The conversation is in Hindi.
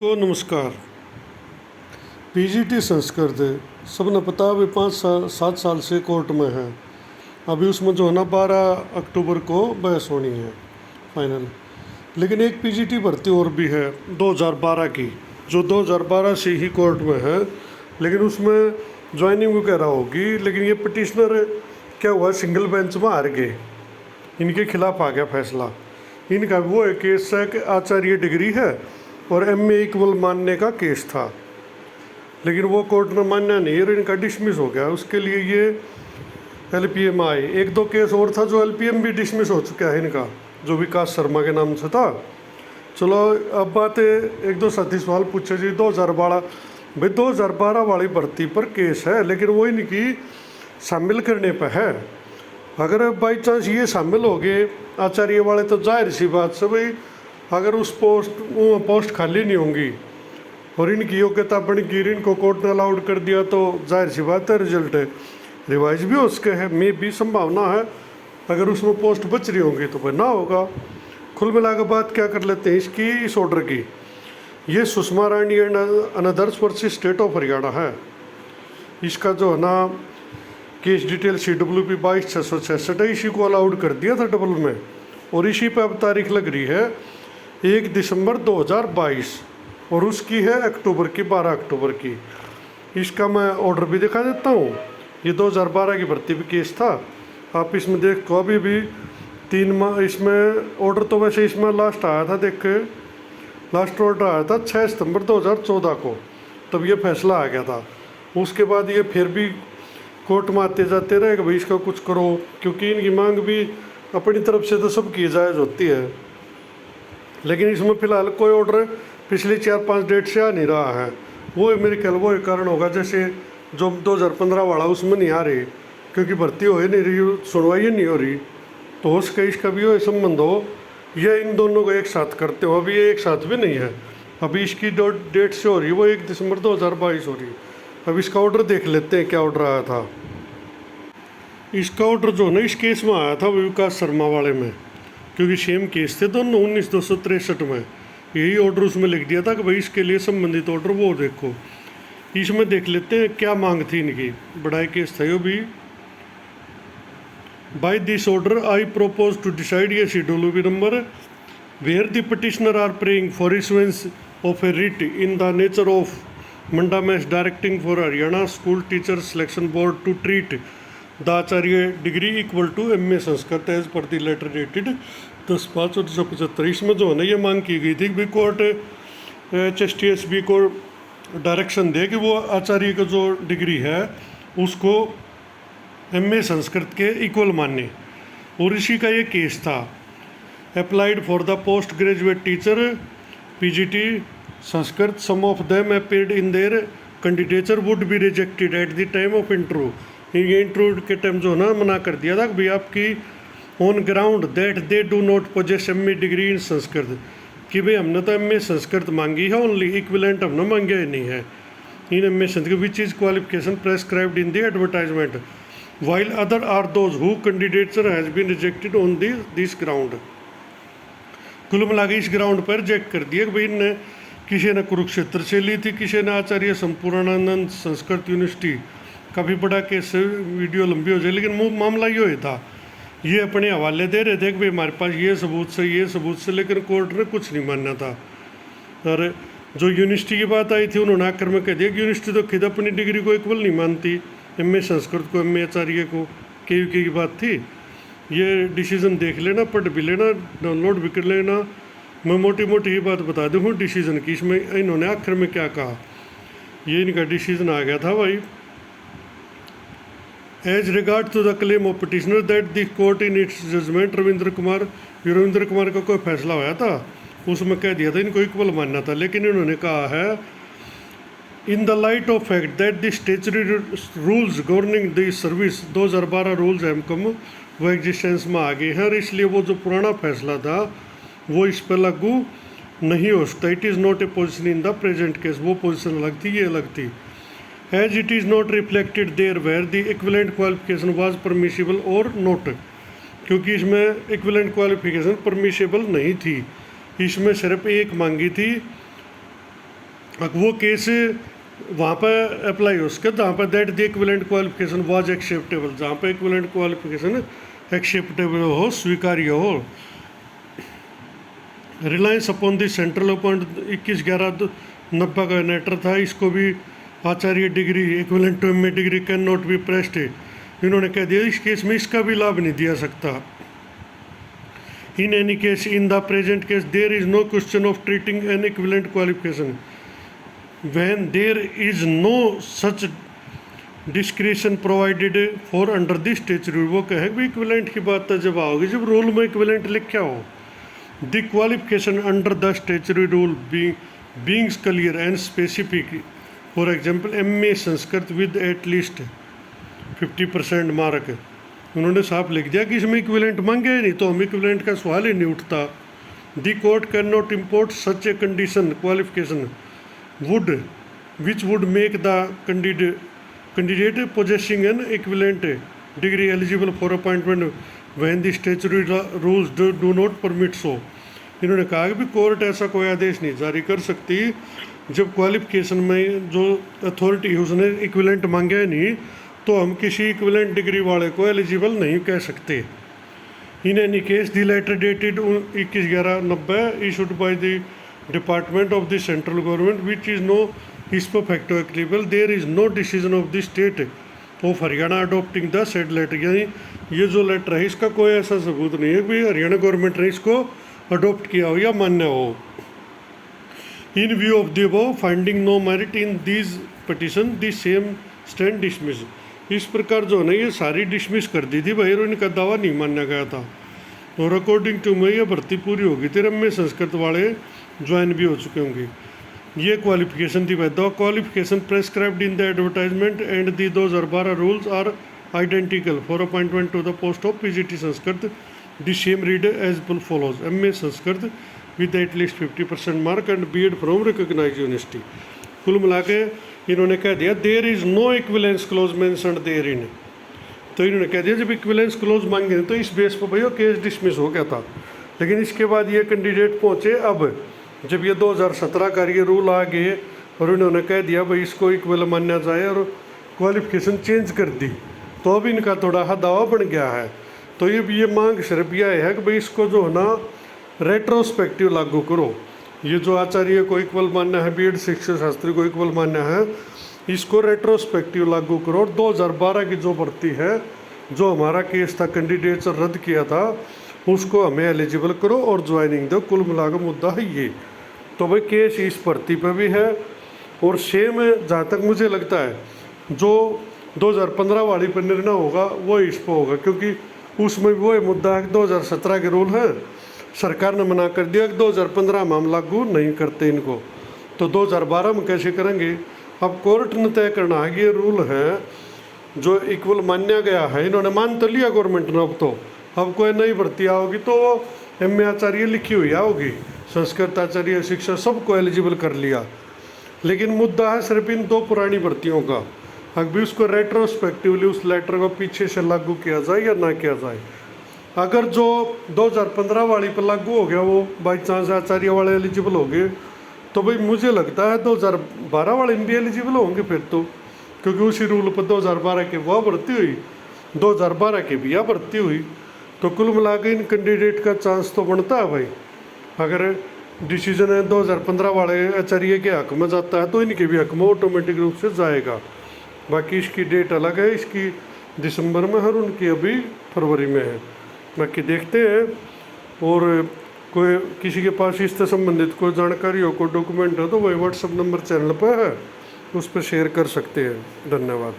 को नमस्कार। पीजीटी संस्कृत सबने पता अभी 5-7 साल से कोर्ट में है। अभी उसमें जो है ना 12 अक्टूबर को बहस होनी है फाइनल। लेकिन एक पीजीटी भर्ती और भी है 2012 की, जो 2012 से ही कोर्ट में है, लेकिन उसमें ज्वाइनिंग वगैरह होगी। लेकिन ये पिटिशनर क्या हुआ, सिंगल बेंच में हार गए, इनके खिलाफ आ गया फैसला। इनका वो है केस है कि आचार्य डिग्री है और एमए इक्वल मानने का केस था, लेकिन वो कोर्ट ने मान्या नहीं और इनका डिसमिस हो गया। उसके लिए ये एलपीएम आए। एक दो केस और था जो एलपीएम भी डिसमिस हो चुका है इनका, जो विकास शर्मा के नाम से था। चलो अब बात एक दो साथी सवाल पूछे जी 2012 भाई 2012 वाली भर्ती पर केस है, लेकिन वो इनकी शामिल करने पर है। अगर बाई चांस ये शामिल हो गए आचार्य वाले, तो जाहिर सी बात से भाई अगर उस पोस्ट खाली नहीं होंगी और इनकी योग्यता बन गई, इनको कोर्ट ने अलाउड कर दिया, तो जाहिर सी बात है रिजल्ट रिवाइज भी हो सके है, मे भी संभावना है। अगर उसमें पोस्ट बच रही होंगी तो फिर ना होगा। कुल मिला के बात क्या कर लेते हैं इसकी, इस ऑर्डर की। ये Sushma Rani and others versus state of Haryana है। इसका जो है ना केस डिटेल CWP 22/666 है। इसी को अलाउड कर दिया था डबल में, और इसी पे अब तारीख लग रही है 1 दिसंबर 2022 और उसकी है अक्टूबर की 12 अक्टूबर की। इसका मैं ऑर्डर भी दिखा देता हूँ। ये 2012 की भर्ती भी केस था। आप इसमें देखो अभी भी 3 माह इसमें ऑर्डर, तो वैसे इसमें लास्ट आया था, देख के लास्ट ऑर्डर आया था 6 सितंबर 2014 को, तब ये फैसला आ गया था। उसके बाद ये फिर भी कोर्ट में आते जाते रहे कि भाई इसका कुछ करो, क्योंकि इनकी मांग भी अपनी तरफ से तो सबकी जायज़ होती है। लेकिन इसमें फ़िलहाल कोई ऑर्डर पिछली 4-5 डेट से आ नहीं रहा है। वो मेरे ख्याल वो एक कारण होगा, जैसे जो 2015 वाला उसमें नहीं आ रही, क्योंकि भर्ती हो ही नहीं रही, सुनवाई नहीं हो रही। तो हो सके इसका भी हो संबंध हो, या इन दोनों को एक साथ करते हो। अभी ये एक साथ भी नहीं है, अभी इसकी डेट से हो रही है वो 1 दिसंबर 2022 हो रही। अब इसका ऑर्डर देख लेते हैं क्या ऑर्डर आया था। इसका ऑर्डर जो है ना इस केस में आया था विकास शर्मा वाले में, क्योंकि सेम केस थे दोनों 19/263 में। यही ऑर्डर उसमें लिख दिया था कि भाई इसके लिए संबंधित ऑर्डर वो देखो। इसमें देख लेते हैं क्या मांग थी इनकी। बड़ा केस था ये भी। By this order I propose to decide ये CWP number where the petitioner are praying for issuance of a writ in the nature of mandamus directing for Haryana school teacher selection board to treat the Acharya degree equal to MA Sanskrit as per the letter dated 10/5/1975। इसमें जो है ना ये मांग की गई थी कि कोर्ट HSTSB को डायरेक्शन दे कि वो आचार्य का जो डिग्री है उसको MA संस्कृत के इक्वल माने। और इसी का ये केस था। Applied for the post graduate teacher PGT Sanskrit, some of them appeared in their candidature would be rejected at the time of interview. ये इंटरव्यू के टाइम जो है ना मना कर दिया था कि भाई आपकी on ground that they do not possess MA degree in Sanskrit, कि भाई हमने तो MA संस्कृत मांगी है, ओनली इक्विवेलेंट हमने मांगे ही नहीं है in MA Sanskrit which is qualification prescribed in the advertisement, while other are those who candidature has been rejected on this ground. कुल मिला के इस ग्राउंड पर रिजेक्ट कर दिया कि भाई इनने किसी ने कुरुक्षेत्र से ली थी, किसी ने आचार्य संपूर्णानंद संस्कृत यूनिवर्सिटी। काफ़ी बड़ा केस, वीडियो लंबी हो जाए, लेकिन मामला ये ही था। ये अपने हवाले दे रहे थे कि भाई हमारे पास ये सबूत से, लेकिन कोर्ट ने कुछ नहीं मानना था। और जो यूनिवर्सिटी की बात आई थी उन्होंने आकर में कह दिया कि यूनिवर्सिटी तो खुद अपनी डिग्री को इक्वल नहीं मानती, MA संस्कृत को, MA आचार्य को। KUK की बात थी। ये डिसीज़न देख लेना, पढ़ भी लेना, डाउनलोड भी कर लेना। मैं मोटी मोटी ही बात बता दूँ डिसीज़न की। इसमें इन्होंने आखिर में क्या कहा, ये इनका डिसीज़न आ गया था भाई। As regard to the claim of petitioner that the court in its judgement Ravindra Kumar का कोई फैसला होया था, उसमें कह दिया था इनको इक्वल मानना था। लेकिन इन्होंने कहा है in the light of fact that the statutory rules governing the service 2012 rules MCom वो एग्जिस्टेंस में आ गए हैं, और इसलिए वो जो पुराना फैसला था वो इस पर लागू नहीं हो सकता। It is not a position in the present case. वो पोजिशन अलग थी, ये अलग थी। As it is not reflected there where the equivalent qualification was permissible और नॉट, क्योंकि इसमें इक्विवेलेंट क्वालिफिकेशन परमिसिबल नहीं थी। इसमें सिर्फ एक मांगी थी अब वो केस वहाँ पर अप्लाई हो सके जहाँ पर that the equivalent qualification was acceptable, जहाँ पर इक्विवेलेंट क्वालिफिकेशन एक्सेप्टेबल हो, स्वीकार्य हो। Reliance upon the central appoint 21/11/90 का मैटर था, इसको भी Acharya degree equivalent to MA degree can not be pressed, इन्होंने कह दिया इस केस में इसका भी लाभ नहीं दिया सकता। In any case in the present case there is no question of treating an equivalent qualification when there is no such discretion provided for under the statute. वो कहे भी इक्विवेलेंट की बात तो जब आओगी जब रूल में इक्विवेलेंट लिखा हो। The qualification under the statutory rule beings clear and specific, for example MA Sanskrit with at least 50% mark, उन्होंने साफ लिख दिया कि इसमें इक्विवेलेंट मांगे ही नहीं, तो हम इक्विवेलेंट का सवाल ही नहीं उठता। The court can not import such a condition qualification would which would make the candidate possessing an equivalent degree eligible for appointment when the statutory rules do not permit so. इन्होंने कहा कि भी कोर्ट ऐसा कोई आदेश नहीं जारी कर सकती जब क्वालिफिकेशन में जो अथॉरिटी है उसने इक्विवेलेंट मांगे ही नहीं, तो हम किसी इक्विवेलेंट डिग्री वाले को एलिजिबल नहीं कह सकते। In any case the letter dated 21/11/90 issued by the department of the central government which is no इस्पो facto applicable, there is no decision of the state of Haryana adopting the said letter. यानी ये जो लेटर है इसका कोई ऐसा सबूत नहीं है कि हरियाणा गवर्नमेंट ने इसको अडोप्ट किया हो या मान्य हो। In view of the above finding no merit in these petition the same stand dismiss. इस प्रकार जो है ना ये सारी डिसमिस कर दी थी भाई, और इनका दावा नहीं माना गया था। और अकॉर्डिंग टू मैं ये भर्ती पूरी होगी थी, में संस्कृत वाले ज्वाइन भी हो चुके होंगे। ये क्वालिफिकेशन थी भाई। The qualification prescribed in the advertisement and the 2012 rules are identical for appointment to the post of PGT Sanskrit. The same read as follows MA Sanskrit with at least 50% mark and BEd from recognised university. कुल मिला के इन्होंने कह दिया there is no equivalence clause mentioned therein. तो इन्होंने कह दिया जब इक्विवेलेंस क्लोज मांगे तो इस बेस पर भैया केस डिसमिस हो गया था। लेकिन इसके बाद ये कैंडिडेट पहुँचे अब जब ये 2017 का ये रूल आ गए और इन्होंने कह दिया भाई इसको इक्विवेलेंट माना जाए और क्वालिफिकेशन चेंज कर दी, तो अब इनका थोड़ा दावा बन गया है। तो ये मांग सिर्फ यह है कि भाई इसको जो है ना रेट्रोस्पेक्टिव लागू करो। ये जो आचार्य को इक्वल मान्य है, बीएड शिक्षक शास्त्री को इक्वल मान्य है, इसको रेट्रोस्पेक्टिव लागू करो। और 2012 की जो भर्ती है, जो हमारा केस था कैंडिडेट रद्द किया था, उसको हमें एलिजिबल करो और ज्वाइनिंग दो। कुल मिलाकर मुद्दा है ये। तो भाई केस इस भर्ती पर भी है और सेम जहाँ तक मुझे लगता है जो 2015 वाली पर निर्णय होगा वो इस पर होगा, क्योंकि उसमें वो मुद्दा है कि 2017 के रूल है, सरकार ने मना कर दिया कि 2015 में हम लागू नहीं करते इनको, तो 2012 में कैसे करेंगे। अब कोर्ट ने तय करना है कि ये रूल है जो इक्वल मान्या गया है, इन्होंने मान तो लिया गवर्नमेंट ने। अब कोई नई भर्ती आओगी तो वो एमए आचार्य लिखी हुई आओगी, संस्कृत आचार्य शिक्षा सबको एलिजिबल कर लिया। लेकिन मुद्दा है सिर्फ इन 2 पुरानी भर्तियों का, अभी उसको रेट्रोस्पेक्टिवली उस लेटर को पीछे से लागू किया जाए या ना किया जाए। अगर जो 2015 वाली पर लागू हो गया वो बाई चांस आचार्य वाले एलिजिबल हो गए, तो भाई मुझे लगता है 2012 वाले भी एलिजिबल होंगे फिर तो, क्योंकि उसी रूल पर 2012 की वह भर्ती हुई, 2012 की भी यह भर्ती हुई। तो कुल मिला के इन कैंडिडेट का चांस तो बनता है भाई। अगर डिसीजन है 2015 वाले आचार्य के हक में जाता है तो इनके भी हक में ऑटोमेटिक रूप से जाएगा। बाकी इसकी डेट अलग है, इसकी दिसंबर में है और उनकी अभी फरवरी में है। बाकी देखते हैं। और कोई किसी के पास इससे संबंधित कोई जानकारी हो, कोई डॉक्यूमेंट हो, तो वही व्हाट्सएप नंबर चैनल पर है, उस पर शेयर कर सकते हैं। धन्यवाद।